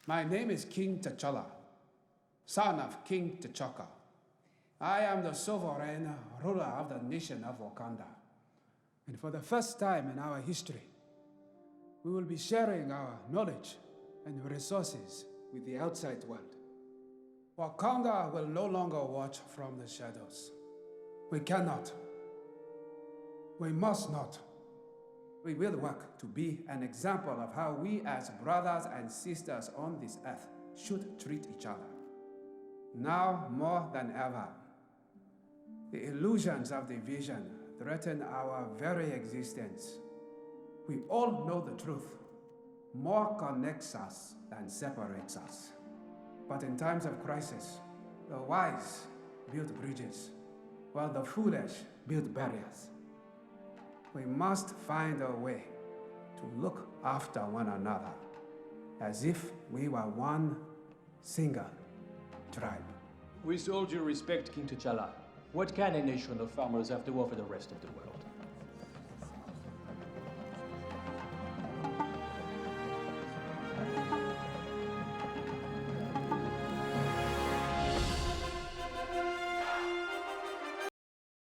My name is King T'Challa, son of King T'Chaka. I am the sovereign ruler of the nation of Wakanda. And for the first time in our history, we will be sharing our knowledge and resources with the outside world. Wakanda will no longer watch from the shadows. We cannot. We must not. We will work to be an example of how we as brothers and sisters on this earth should treat each other. Now more than ever, the illusions of division threaten our very existence. We all know the truth. More connects us than separates us. But in times of crisis, the wise build bridges, while the foolish build barriers. We must find a way to look after one another as if we were one single tribe. With all due respect, King T'Challa, what can a nation of farmers have to offer the rest of the world?